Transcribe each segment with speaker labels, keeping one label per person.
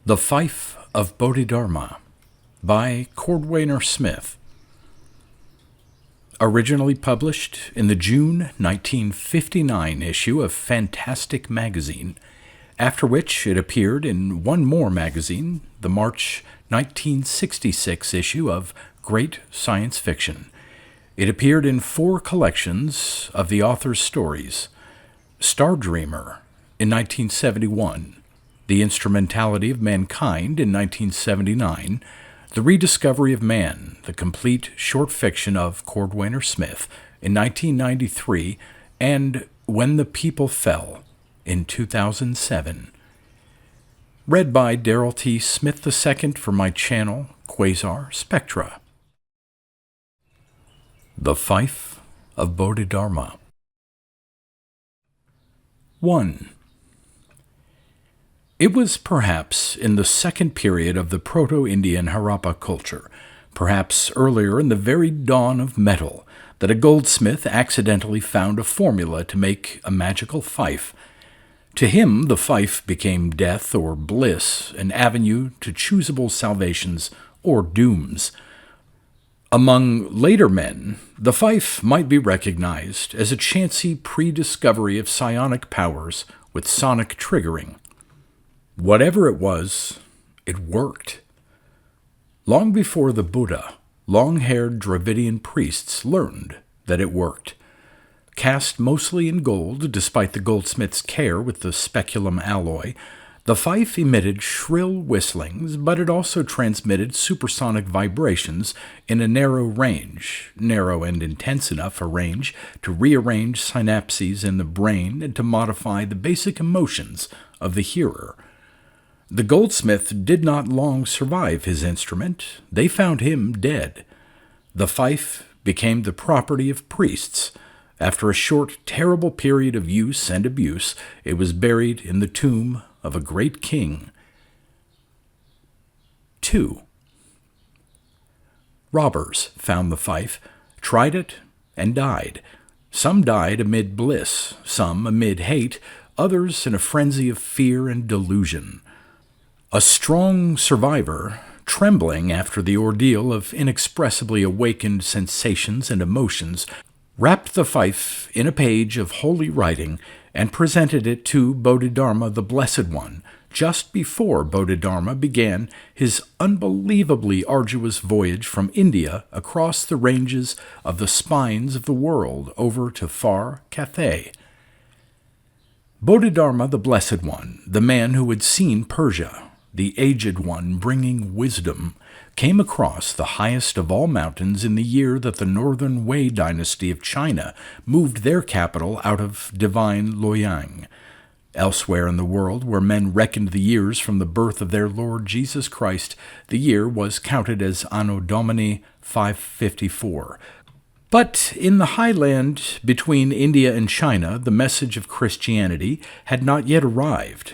Speaker 1: The FIFE of Bodhidharma by Cordwainer Smith. Originally published in the June 1959 issue of Fantastic magazine, after which it appeared in one more magazine, the March 1966 issue of Great Science Fiction. It appeared in 4 collections of the author's stories: Stardreamer in 1971, The Instrumentality of Mankind in 1979, The Rediscovery of Man, the complete short fiction of Cordwainer Smith in 1993, and When the People Fell in 2007. Read by Darrell T. Smith II for my channel, Quasar Spectra. The FIFE of Bodhidharma. 1. It was perhaps in the second period of the Proto-Indian Harappa culture, perhaps earlier in the very dawn of metal, that a goldsmith accidentally found a formula to make a magical fife. To him, the fife became death or bliss, an avenue to choosable salvations or dooms. Among later men, the fife might be recognized as a chancy pre-discovery of psionic powers with sonic triggering. Whatever it was, it worked. Long before the Buddha, long-haired Dravidian priests learned that it worked. Cast mostly in gold, despite the goldsmith's care with the speculum alloy, the fife emitted shrill whistlings, but it also transmitted supersonic vibrations in a narrow range, narrow and intense enough a range to rearrange synapses in the brain and to modify the basic emotions of the hearer. The goldsmith did not long survive his instrument. They found him dead. The fife became the property of priests. After a short, terrible period of use and abuse, it was buried in the tomb of a great king. 2. Robbers found the fife, tried it, and died. Some died amid bliss, some amid hate, others in a frenzy of fear and delusion. A strong survivor, trembling after the ordeal of inexpressibly awakened sensations and emotions, wrapped the fife in a page of holy writing and presented it to Bodhidharma the Blessed One just before Bodhidharma began his unbelievably arduous voyage from India across the ranges of the spines of the world over to far Cathay. Bodhidharma the Blessed One, the man who had seen Persia, the aged one bringing wisdom, came across the highest of all mountains in the year that the Northern Wei dynasty of China moved their capital out of divine Luoyang. Elsewhere in the world, where men reckoned the years from the birth of their Lord Jesus Christ, the year was counted as Anno Domini 554. But in the highland between India and China, the message of Christianity had not yet arrived,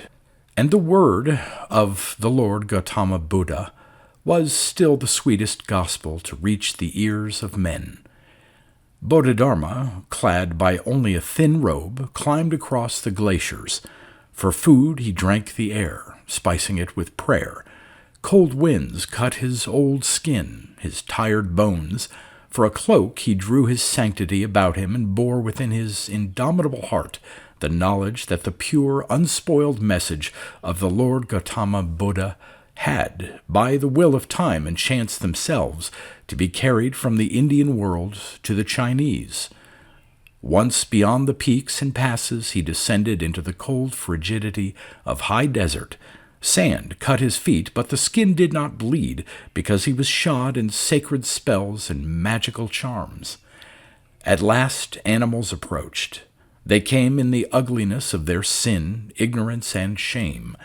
Speaker 1: and the word of the Lord Gautama Buddha was still the sweetest gospel to reach the ears of men. Bodhidharma, clad by only a thin robe, climbed across the glaciers. For food he drank the air, spicing it with prayer. Cold winds cut his old skin, his tired bones. For a cloak he drew his sanctity about him and bore within his indomitable heart the knowledge that the pure, unspoiled message of the Lord Gautama Buddha had, by the will of time and chance themselves, to be carried from the Indian world to the Chinese. Once beyond the peaks and passes, he descended into the cold frigidity of high desert. Sand cut his feet, but the skin did not bleed, because he was shod in sacred spells and magical charms. At last animals approached. They came in the ugliness of their sin, ignorance, and shame.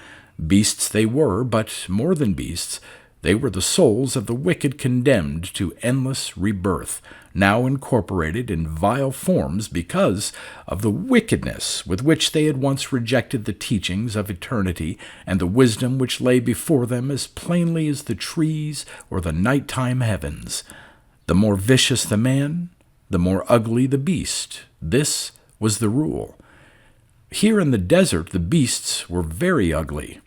Speaker 1: Beasts they were, but more than beasts, they were the souls of the wicked condemned to endless rebirth, now incorporated in vile forms because of the wickedness with which they had once rejected the teachings of eternity and the wisdom which lay before them as plainly as the trees or the nighttime heavens. The more vicious the man, the more ugly the beast. This was the rule. Here in the desert the beasts were very ugly.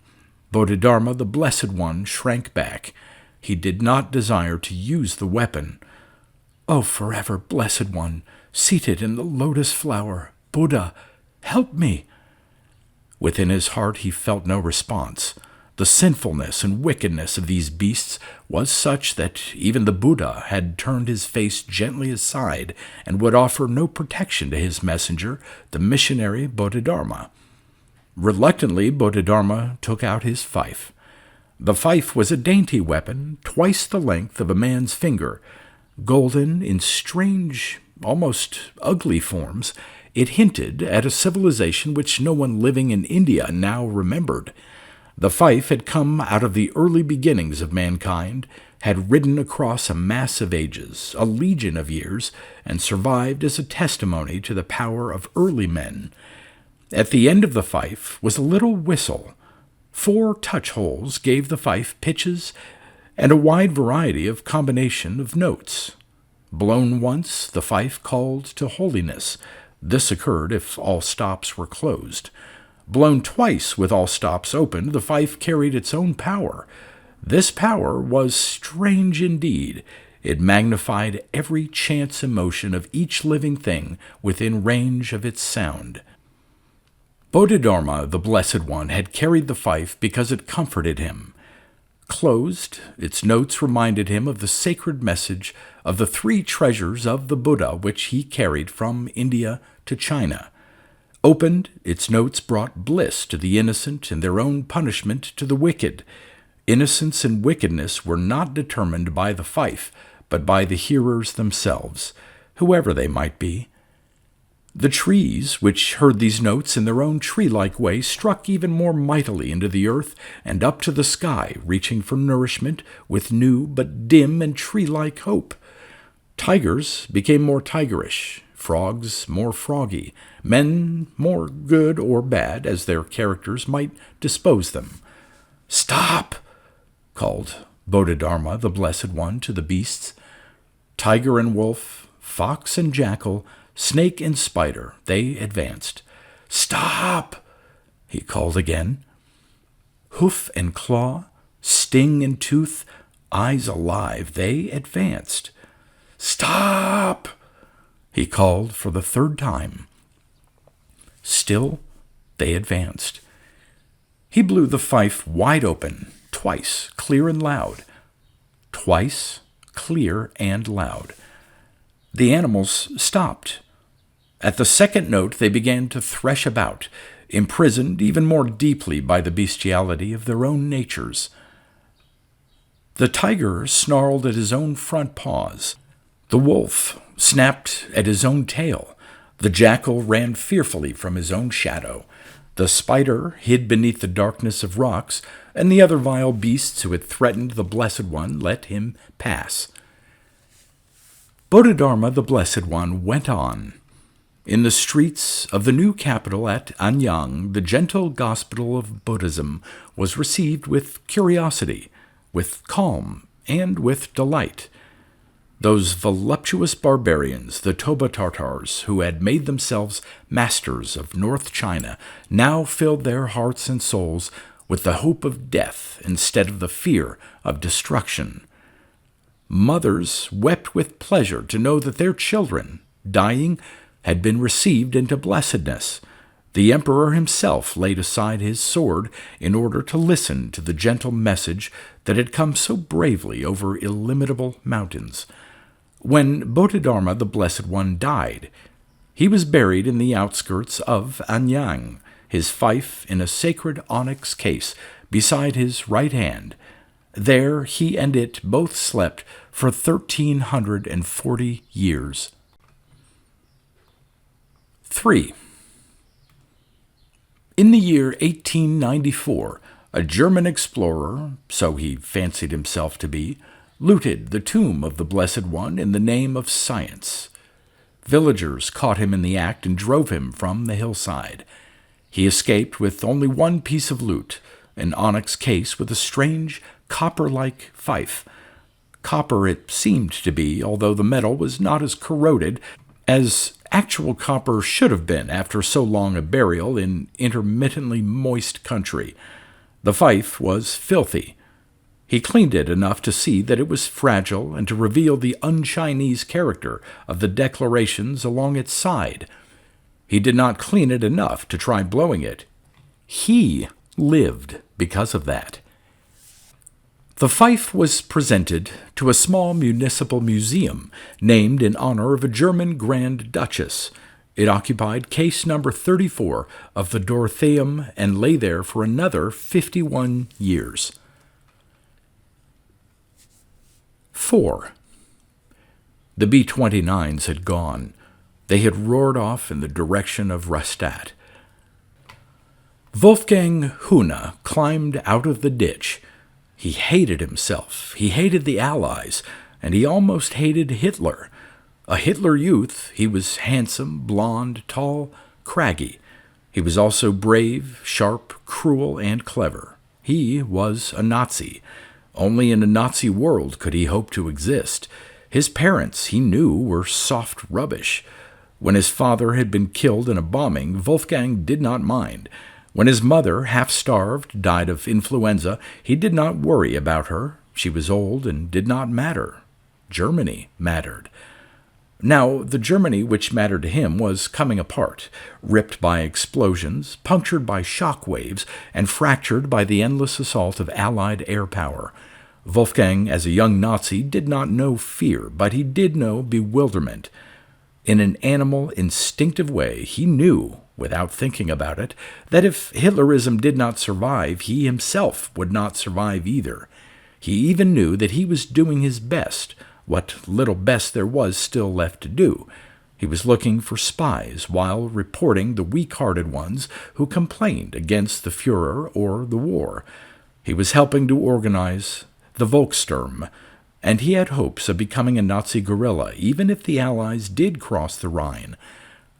Speaker 1: Bodhidharma, the Blessed One, shrank back. He did not desire to use the weapon. "O forever Blessed One, seated in the lotus flower, Buddha, help me!" Within his heart he felt no response. The sinfulness and wickedness of these beasts was such that even the Buddha had turned his face gently aside and would offer no protection to his messenger, the missionary Bodhidharma. Reluctantly, Bodhidharma took out his fife. The fife was a dainty weapon, twice the length of a man's finger. Golden in strange, almost ugly forms, it hinted at a civilization which no one living in India now remembered. The fife had come out of the early beginnings of mankind, had ridden across a mass of ages, a legion of years, and survived as a testimony to the power of early men. At the end of the fife was a little whistle. 4 touch holes gave the fife pitches and a wide variety of combination of notes. Blown once, the fife called to holiness. This occurred if all stops were closed. Blown twice with all stops opened, the fife carried its own power. This power was strange indeed. It magnified every chance emotion of each living thing within range of its sound. Bodhidharma, the Blessed One, had carried the fife because it comforted him. Closed, its notes reminded him of the sacred message of the 3 treasures of the Buddha which he carried from India to China. Opened, its notes brought bliss to the innocent and their own punishment to the wicked. Innocence and wickedness were not determined by the fife, but by the hearers themselves, whoever they might be. The trees, which heard these notes in their own tree-like way, struck even more mightily into the earth and up to the sky, reaching for nourishment with new but dim and tree-like hope. Tigers became more tigerish, frogs more froggy, men more good or bad, as their characters might dispose them. "Stop!" called Bodhidharma, the Blessed One, to the beasts. Tiger and wolf, fox and jackal, snake and spider, they advanced. "Stop!" he called again. Hoof and claw, sting and tooth, eyes alive, they advanced. "Stop!" he called for the 3rd time. Still they advanced. He blew the fife wide open, twice, clear and loud. Twice, clear and loud. The animals stopped. At the 2nd note they began to thresh about, imprisoned even more deeply by the bestiality of their own natures. The tiger snarled at his own front paws. The wolf snapped at his own tail. The jackal ran fearfully from his own shadow. The spider hid beneath the darkness of rocks, and the other vile beasts who had threatened the Blessed One let him pass. Bodhidharma, the Blessed One, went on. In the streets of the new capital at Anyang, the gentle gospel of Buddhism was received with curiosity, with calm, and with delight. Those voluptuous barbarians, the Toba Tartars, who had made themselves masters of North China, now filled their hearts and souls with the hope of death instead of the fear of destruction. Mothers wept with pleasure to know that their children, dying, had been received into blessedness. The emperor himself laid aside his sword in order to listen to the gentle message that had come so bravely over illimitable mountains. When Bodhidharma, the Blessed One, died, he was buried in the outskirts of Anyang, his fife in a sacred onyx case beside his right hand. There he and it both slept for 1,340 years. 3. In the year 1894, a German explorer, so he fancied himself to be, looted the tomb of the Blessed One in the name of science. Villagers caught him in the act and drove him from the hillside. He escaped with only one piece of loot, an onyx case with a strange copper-like fife. Copper it seemed to be, although the metal was not as corroded as actual copper should have been after so long a burial in intermittently moist country. The fife was filthy. He cleaned it enough to see that it was fragile and to reveal the un-Chinese character of the declarations along its side. He did not clean it enough to try blowing it. He lived because of that. The fife was presented to a small municipal museum named in honor of a German Grand Duchess. It occupied case number 34 of the Dorotheum and lay there for another 51 years. 4. The B-29s had gone. They had roared off in the direction of Rastatt. Wolfgang Hühne climbed out of the ditch. He hated himself, he hated the Allies, and he almost hated Hitler. A Hitler youth, he was handsome, blond, tall, craggy. He was also brave, sharp, cruel, and clever. He was a Nazi. Only in a Nazi world could he hope to exist. His parents, he knew, were soft rubbish. When his father had been killed in a bombing, Wolfgang did not mind. When his mother, half-starved, died of influenza, he did not worry about her. She was old and did not matter. Germany mattered. Now, the Germany which mattered to him was coming apart, ripped by explosions, punctured by shock waves, and fractured by the endless assault of Allied air power. Wolfgang, as a young Nazi, did not know fear, but he did know bewilderment. In an animal, instinctive way, he knew, without thinking about it, that if Hitlerism did not survive, he himself would not survive either. He even knew that he was doing his best, what little best there was still left to do. He was looking for spies while reporting the weak-hearted ones who complained against the Führer or the war. He was helping to organize the Volkssturm, and he had hopes of becoming a Nazi guerrilla, even if the Allies did cross the Rhine.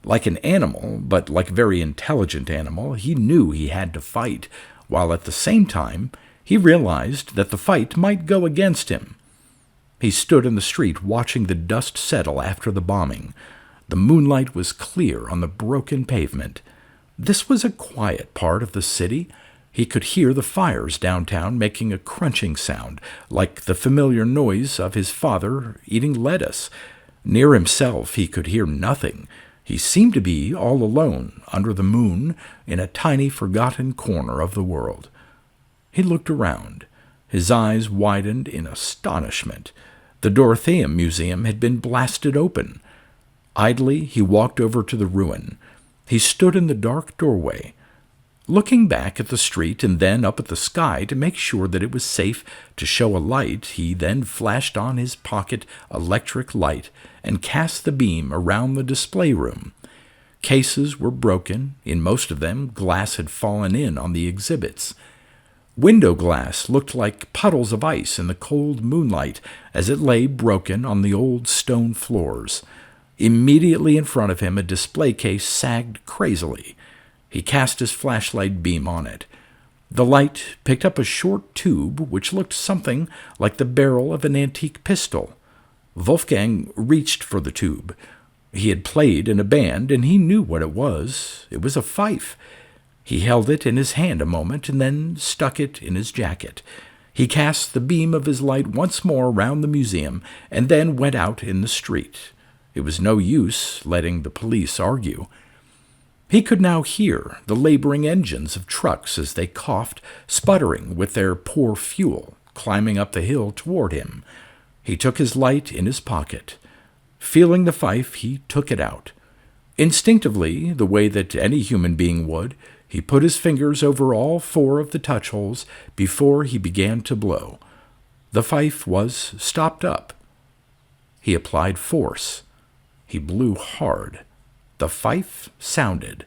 Speaker 1: Like an animal, but like a very intelligent animal, he knew he had to fight, while at the same time he realized that the fight might go against him. He stood in the street watching the dust settle after the bombing. The moonlight was clear on the broken pavement. This was a quiet part of the city. He could hear the fires downtown making a crunching sound, like the familiar noise of his father eating lettuce. Near himself he could hear nothing. He seemed to be all alone, under the moon, in a tiny forgotten corner of the world. He looked around. His eyes widened in astonishment. The Dorotheum Museum had been blasted open. Idly, he walked over to the ruin. He stood in the dark doorway, looking back at the street and then up at the sky to make sure that it was safe to show a light. He then flashed on his pocket electric light and cast the beam around the display room. Cases were broken. In most of them, glass had fallen in on the exhibits. Window glass looked like puddles of ice in the cold moonlight as it lay broken on the old stone floors. Immediately in front of him, a display case sagged crazily. He cast his flashlight beam on it. The light picked up a short tube which looked something like the barrel of an antique pistol. Wolfgang reached for the tube. He had played in a band, and he knew what it was. It was a fife. He held it in his hand a moment and then stuck it in his jacket. He cast the beam of his light once more round the museum and then went out in the street. It was no use letting the police argue. He could now hear the laboring engines of trucks as they coughed, sputtering with their poor fuel, climbing up the hill toward him. He took his light in his pocket. Feeling the fife, he took it out. Instinctively, the way that any human being would, he put his fingers over all 4 of the touch holes before he began to blow. The fife was stopped up. He applied force. He blew hard. The fife sounded.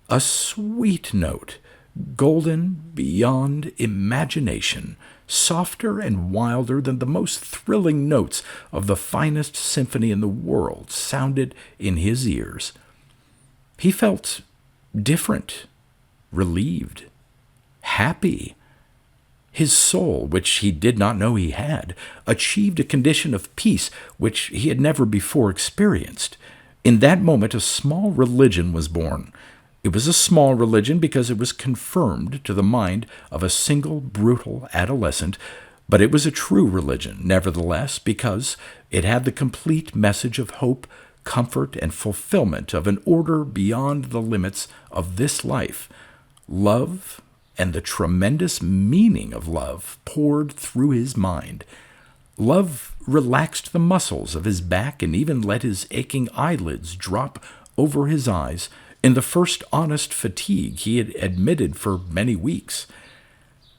Speaker 1: A sweet note, golden beyond imagination, softer and wilder than the most thrilling notes of the finest symphony in the world, sounded in his ears. He felt different, relieved, happy. His soul, which he did not know he had, achieved a condition of peace which he had never before experienced. In that moment, a small religion was born. It was a small religion because it was confirmed to the mind of a single brutal adolescent, but it was a true religion, nevertheless, because it had the complete message of hope, comfort, and fulfillment of an order beyond the limits of this life. Love and the tremendous meaning of love poured through his mind. Love relaxed the muscles of his back and even let his aching eyelids drop over his eyes in the first honest fatigue he had admitted for many weeks.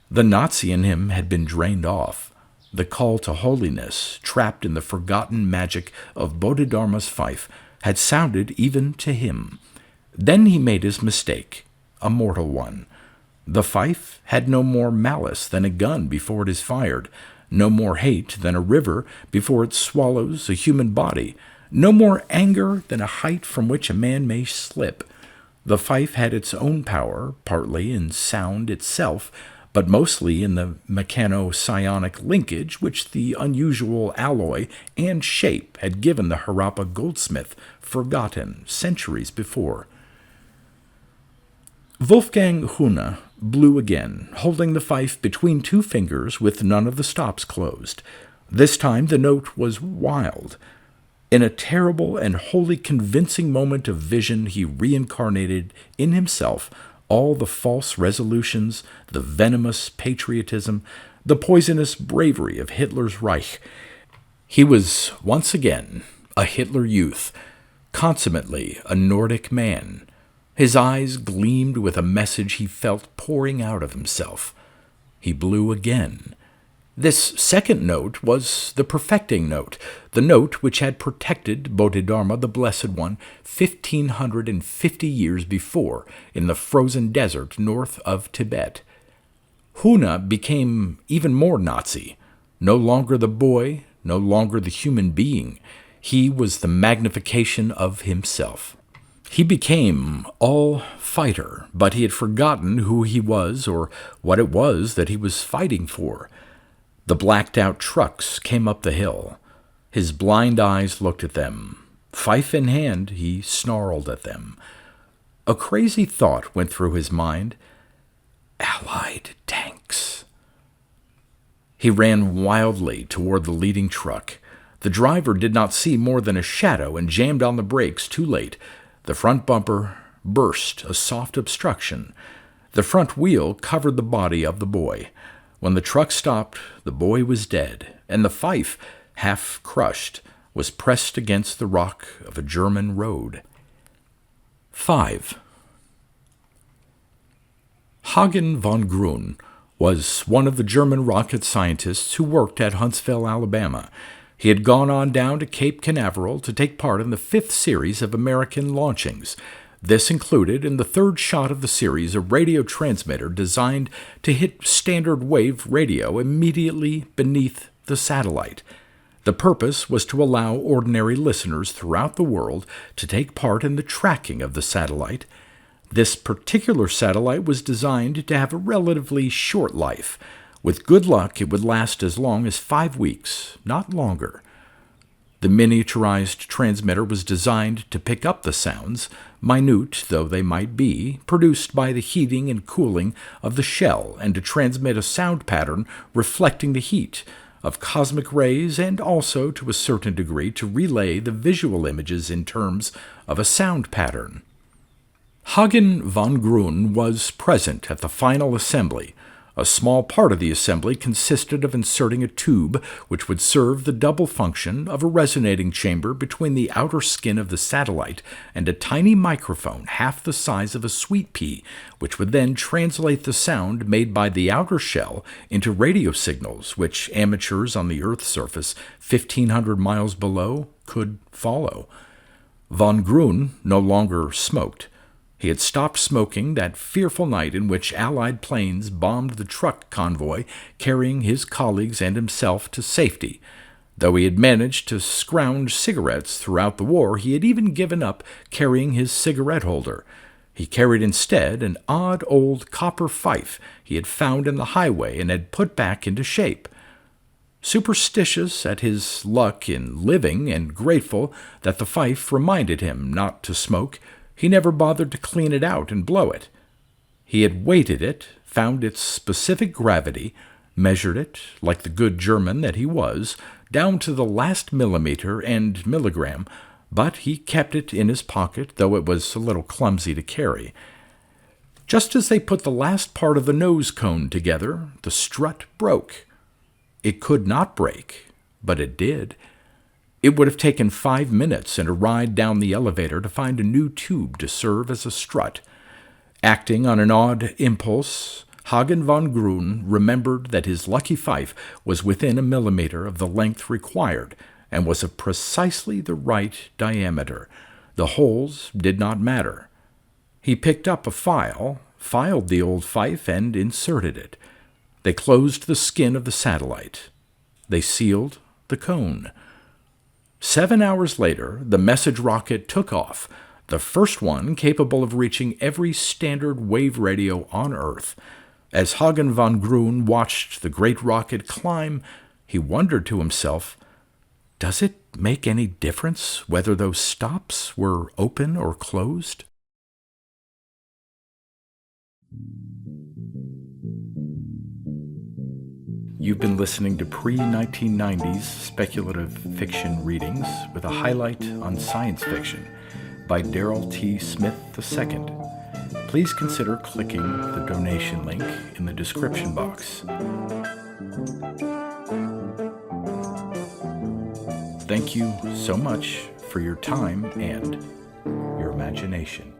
Speaker 1: The Nazi in him had been drained off. The call to holiness, trapped in the forgotten magic of Bodhidharma's fife, had sounded even to him. Then he made his mistake, a mortal one. The fife had no more malice than a gun before it is fired, no more hate than a river before it swallows a human body, no more anger than a height from which a man may slip. The fife had its own power, partly in sound itself, but mostly in the mechano-psionic linkage which the unusual alloy and shape had given the Harappa goldsmith, forgotten centuries before. Wolfgang Hune blew again, holding the fife between two fingers with none of the stops closed. This time the note was wild. In a terrible and wholly convincing moment of vision, he reincarnated in himself all the false resolutions, the venomous patriotism, the poisonous bravery of Hitler's Reich. He was once again a Hitler youth, consummately a Nordic man. His eyes gleamed with a message he felt pouring out of himself. He blew again. This second note was the perfecting note, the note which had protected Bodhidharma, the Blessed One, 1,550 years before in the frozen desert north of Tibet. Hune became even more Nazi. No longer the boy, no longer the human being. He was the magnification of himself. He became all fighter, but he had forgotten who he was or what it was that he was fighting for. The blacked-out trucks came up the hill. His blind eyes looked at them. Fife in hand, he snarled at them. A crazy thought went through his mind. Allied tanks. He ran wildly toward the leading truck. The driver did not see more than a shadow and jammed on the brakes too late. The front bumper burst a soft obstruction. The front wheel covered the body of the boy. When the truck stopped, the boy was dead, and the fife, half crushed, was pressed against the rock of a German road. 5. Hagen von Grun was one of the German rocket scientists who worked at Huntsville, Alabama. He had gone on down to Cape Canaveral to take part in the 5th series of American launchings. This included, in the 3rd shot of the series, a radio transmitter designed to hit standard wave radio immediately beneath the satellite. The purpose was to allow ordinary listeners throughout the world to take part in the tracking of the satellite. This particular satellite was designed to have a relatively short life. With good luck, it would last as long as 5 weeks, not longer. The miniaturized transmitter was designed to pick up the sounds, minute though they might be, produced by the heating and cooling of the shell, and to transmit a sound pattern reflecting the heat of cosmic rays, and also, to a certain degree, to relay the visual images in terms of a sound pattern. Hagen von Grun was present at the final assembly. A small part of the assembly consisted of inserting a tube which would serve the double function of a resonating chamber between the outer skin of the satellite and a tiny microphone half the size of a sweet pea, which would then translate the sound made by the outer shell into radio signals which amateurs on the Earth's surface 1,500 miles below could follow. Von Grun no longer smoked. He had stopped smoking that fearful night in which Allied planes bombed the truck convoy carrying his colleagues and himself to safety. Though he had managed to scrounge cigarettes throughout the war, he had even given up carrying his cigarette holder. He carried instead an odd old copper fife he had found in the highway and had put back into shape. Superstitious at his luck in living and grateful that the fife reminded him not to smoke, He never bothered to clean it out and blow it. He had weighted it, found its specific gravity, measured it, like the good German that he was, down to the last millimeter and milligram, but he kept it in his pocket, though it was a little clumsy to carry. Just as they put the last part of the nose cone together, the strut broke. It could not break, but it did. It would have taken 5 minutes and a ride down the elevator to find a new tube to serve as a strut. Acting on an odd impulse, Hagen von Grun remembered that his lucky fife was within a millimeter of the length required and was of precisely the right diameter. The holes did not matter. He picked up a file, filed the old fife, and inserted it. They closed the skin of the satellite. They sealed the cone. 7 hours later, the message rocket took off, the first one capable of reaching every standard wave radio on Earth. As Hagen von Grun watched the great rocket climb, he wondered to himself, does it make any difference whether those stops were open or closed? You've been listening to pre-1990s speculative fiction readings with a highlight on science fiction by Darrell T. Smith II. Please consider clicking the donation link in the description box. Thank you so much for your time and your imagination.